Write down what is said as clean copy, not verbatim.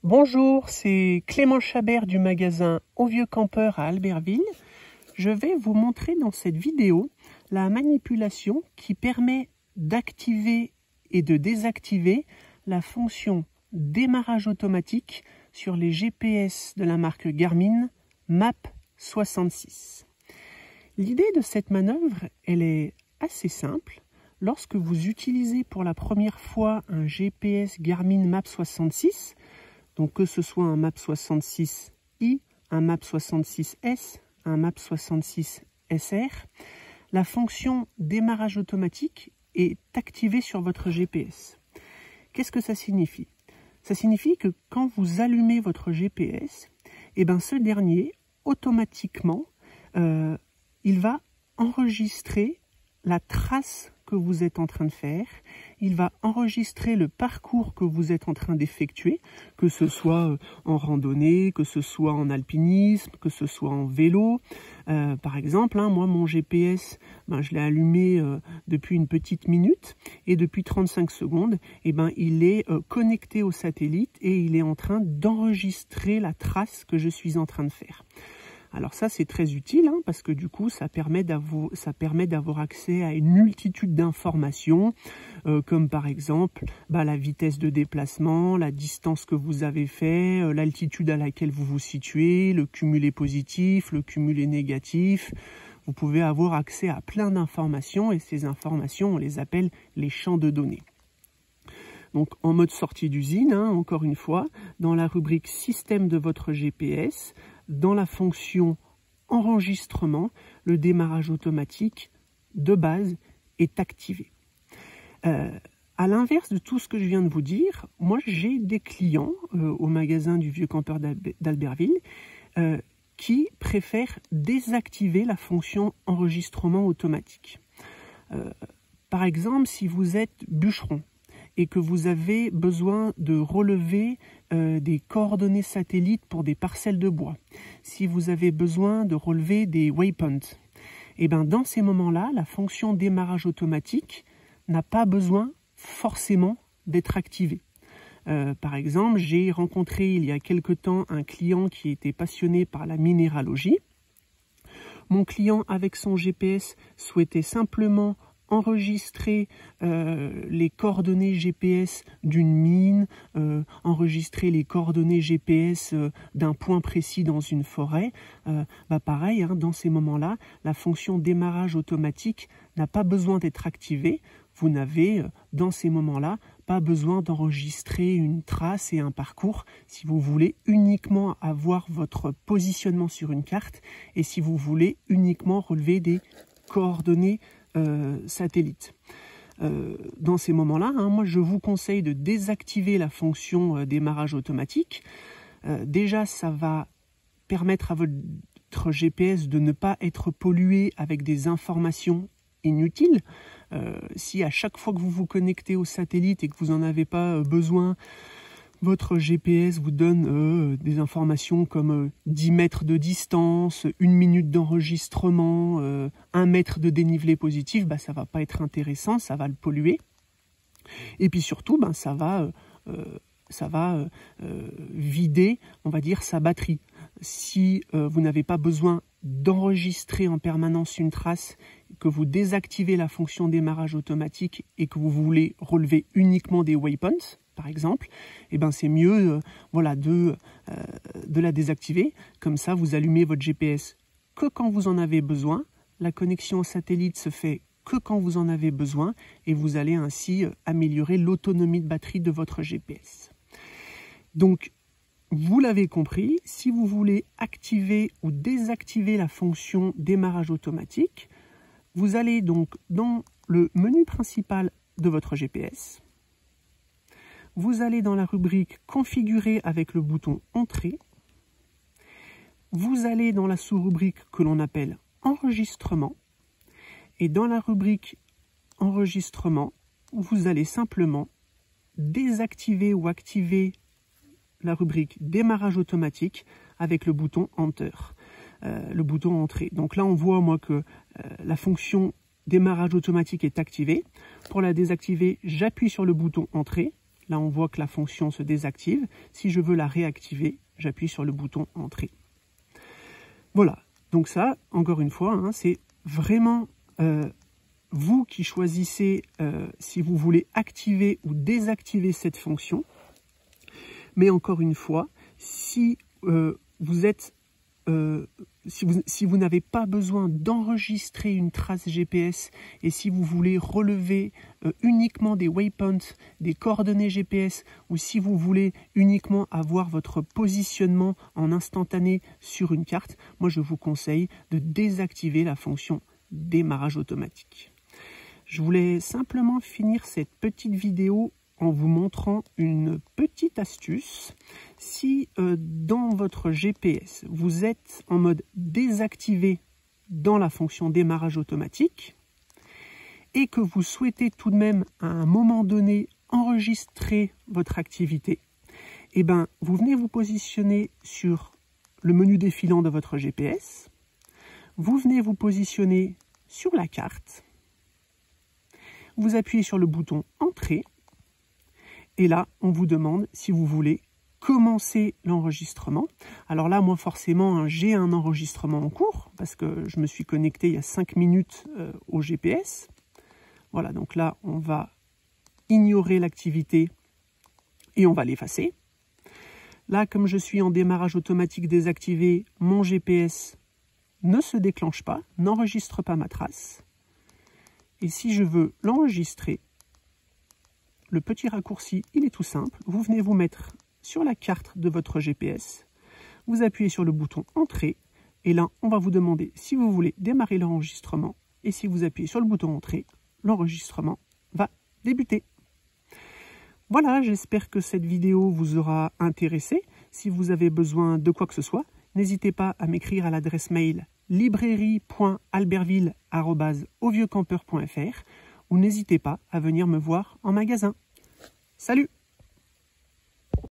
Bonjour, c'est Clément Chabert du magasin Au Vieux Campeur à Albertville. Je vais vous montrer dans cette vidéo la manipulation qui permet d'activer et de désactiver la fonction démarrage automatique sur les GPS de la marque Garmin MAP66. L'idée de cette manœuvre, elle est assez simple. Lorsque vous utilisez pour la première fois un GPS Garmin MAP66, donc que ce soit un MAP66i, un MAP66s, un MAP66SR, la fonction démarrage automatique est activée sur votre GPS. Qu'est-ce que ça signifie? Ça signifie que quand vous allumez votre GPS, ce dernier, automatiquement, il va enregistrer la trace que vous êtes en train de faire, il va enregistrer le parcours que vous êtes en train d'effectuer, que ce soit en randonnée, que ce soit en alpinisme, que ce soit en vélo. Par exemple, moi mon GPS, je l'ai allumé depuis une petite minute et depuis 35 secondes, il est connecté au satellite et il est en train d'enregistrer la trace que je suis en train de faire. Alors ça, c'est très utile parce que du coup, ça permet d'avoir accès à une multitude d'informations, comme par exemple la vitesse de déplacement, la distance que vous avez fait, l'altitude à laquelle vous vous situez, le cumulé positif, le cumulé négatif. Vous pouvez avoir accès à plein d'informations et ces informations, on les appelle les champs de données. Donc en mode sortie d'usine, encore une fois, dans la rubrique système de votre GPS, dans la fonction enregistrement, le démarrage automatique de base est activé. À l'inverse de tout ce que je viens de vous dire, moi j'ai des clients au magasin du Vieux Campeur d'Albertville qui préfèrent désactiver la fonction enregistrement automatique. Par exemple, si vous êtes bûcheron, et que vous avez besoin de relever des coordonnées satellites pour des parcelles de bois, si vous avez besoin de relever des waypoints, dans ces moments-là, la fonction démarrage automatique n'a pas besoin forcément d'être activée. Par exemple, j'ai rencontré il y a quelque temps un client qui était passionné par la minéralogie. Mon client, avec son GPS, souhaitait simplement enregistrer les coordonnées GPS d'une mine, enregistrer les coordonnées GPS d'un point précis dans une forêt. Pareil, dans ces moments-là, la fonction démarrage automatique n'a pas besoin d'être activée. Vous n'avez, dans ces moments-là, pas besoin d'enregistrer une trace et un parcours si vous voulez uniquement avoir votre positionnement sur une carte et si vous voulez uniquement relever des coordonnées satellite. Dans ces moments-là, moi je vous conseille de désactiver la fonction démarrage automatique. Déjà, ça va permettre à votre GPS de ne pas être pollué avec des informations inutiles. Si à chaque fois que vous vous connectez au satellite et que vous n'en avez pas besoin, votre GPS vous donne des informations comme 10 mètres de distance, 1 minute d'enregistrement, 1 mètre de dénivelé positif, ça va pas être intéressant, ça va le polluer. Et puis surtout, ça va vider, on va dire, sa batterie. Si vous n'avez pas besoin d'enregistrer en permanence une trace, que vous désactivez la fonction démarrage automatique et que vous voulez relever uniquement des waypoints, par exemple, c'est mieux de la désactiver. Comme ça, vous allumez votre GPS que quand vous en avez besoin. La connexion au satellite se fait que quand vous en avez besoin et vous allez ainsi améliorer l'autonomie de batterie de votre GPS. Donc, vous l'avez compris, si vous voulez activer ou désactiver la fonction démarrage automatique, vous allez donc dans le menu principal de votre GPS. Vous allez dans la rubrique « Configurer » avec le bouton « Entrée ». Vous allez dans la sous-rubrique que l'on appelle « Enregistrement ». Et dans la rubrique « Enregistrement », vous allez simplement désactiver ou activer la rubrique « Démarrage automatique » avec le bouton « Enter », le bouton « Entrée ». Donc là, on voit que la fonction démarrage automatique est activée. Pour la désactiver, j'appuie sur le bouton « Entrée ». Là, on voit que la fonction se désactive. Si je veux la réactiver, j'appuie sur le bouton « Entrée ». Voilà. Donc ça, encore une fois, hein, c'est vraiment vous qui choisissez si vous voulez activer ou désactiver cette fonction. Mais encore une fois, si si vous n'avez pas besoin d'enregistrer une trace GPS et si vous voulez relever uniquement des waypoints, des coordonnées GPS, ou si vous voulez uniquement avoir votre positionnement en instantané sur une carte, moi je vous conseille de désactiver la fonction démarrage automatique. Je voulais simplement finir cette petite vidéo en vous montrant une petite astuce. Si dans votre GPS, vous êtes en mode désactivé dans la fonction démarrage automatique et que vous souhaitez tout de même à un moment donné enregistrer votre activité, eh ben, vous venez vous positionner sur le menu défilant de votre GPS, vous venez vous positionner sur la carte, vous appuyez sur le bouton Entrée. Et là, on vous demande si vous voulez commencer l'enregistrement. Alors là, moi, forcément, hein, j'ai un enregistrement en cours parce que je me suis connecté il y a 5 minutes au GPS. Voilà, donc là, on va ignorer l'activité et on va l'effacer. Là, comme je suis en démarrage automatique désactivé, mon GPS ne se déclenche pas, n'enregistre pas ma trace. Et si je veux l'enregistrer, le petit raccourci, il est tout simple. Vous venez vous mettre sur la carte de votre GPS. Vous appuyez sur le bouton Entrée. Et là, on va vous demander si vous voulez démarrer l'enregistrement. Et si vous appuyez sur le bouton Entrée, l'enregistrement va débuter. Voilà, j'espère que cette vidéo vous aura intéressé. Si vous avez besoin de quoi que ce soit, n'hésitez pas à m'écrire à l'adresse mail librairie.albertville@auvieuxcampeurs.fr ou n'hésitez pas à venir me voir en magasin. Salut!